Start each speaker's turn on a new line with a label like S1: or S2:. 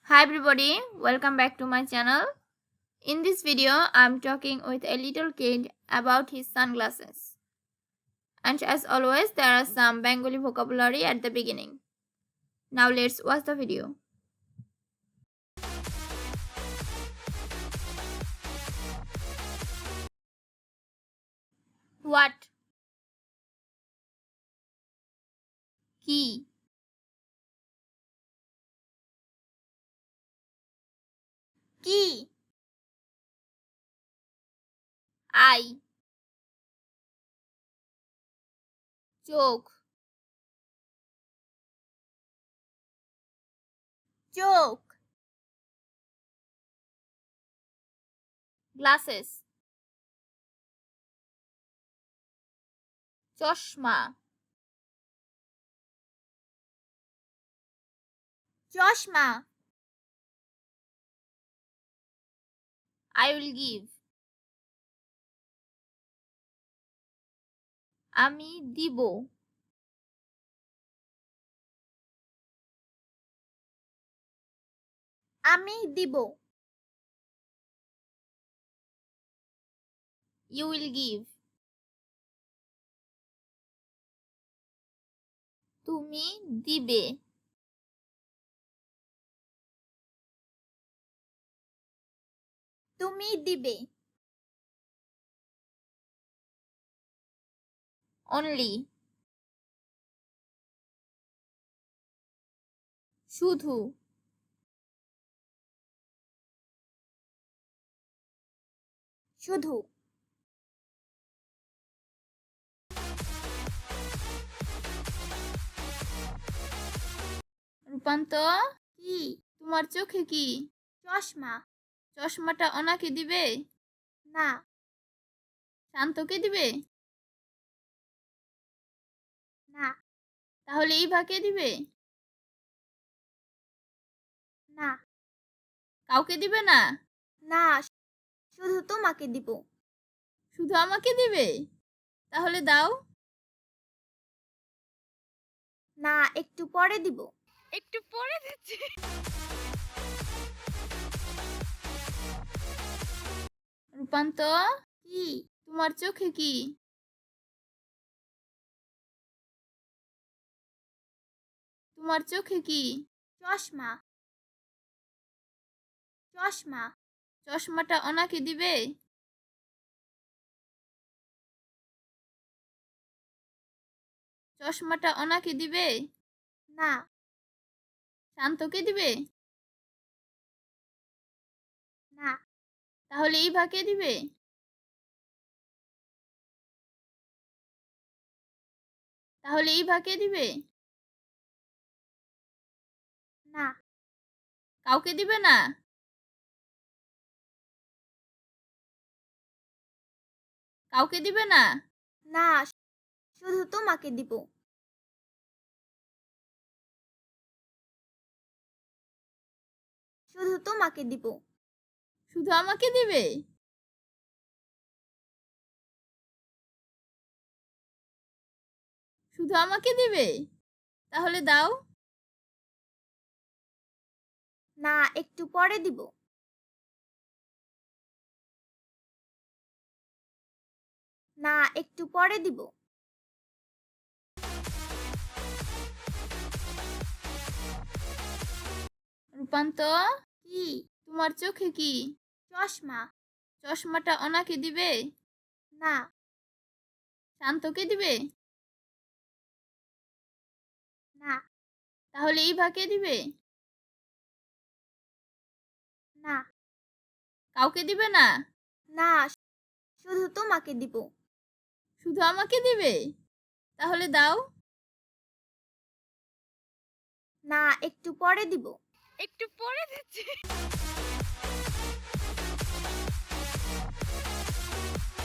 S1: Hi everybody, welcome back to my channel. In this video, I'm talking with a little kid about his sunglasses. And as always, there are some Bengali vocabulary at the beginning. Now let's watch the video. What? Key. Key. Eye. Joke. Joke. Glasses. Choshma. Choshma. I will give. আমি দিব। আমি দিব। You will give. তুমি দিবে। তুমি দিবে। Only. শুধু। শুধু। রূপান্তর কি? তোমার চোখে কি? চশমা। চশমাটা ওনাকে দিবে? না। শান্তকে দিবে? না। তাহলে ইভাকে দিবে? না। কাউকে দিবে না? না, শুধু তোমাকে দিব। শুধু আমাকে দিবে? তাহলে দাও। না, একটু পরে দিব। একটু পরে দিচ্ছি। রূপান্তর কি? তোমার চোখে কি? তোমার চোখে কি? চশমা। চশমা। চশমাটা ওনাকে দিবে? চশমাটা ওনাকে দিবে? না। শান্তকে দিবে? না। তাহলে ইভাকে দিবে? তাহলে ইভাকে দিবে? না। কাউকে দিবে না? কাউকে দিবে না? না, শুধু তোমাকে দিব। শুধু তোমাকে দিব। শুধু আমাকে দিবে? শুধু আমাকে দিবে? তাহলে দাও। না, একটু পরে দিব। না, একটু পরে দিব। রূপান্তর কি? তোমার চোখে কি? চশমা। চশমাটা ওনাকে দিবে? না। শান্তকে দিবে? না। তাহলে ইভাকে দিবে? না। কাউকে দিবে না? না, শুধু তোমাকে দিব। শুধু আমাকে দিবে? তাহলে দাও। না, একটু পরে দিব। একটু পরে দিচ্ছি।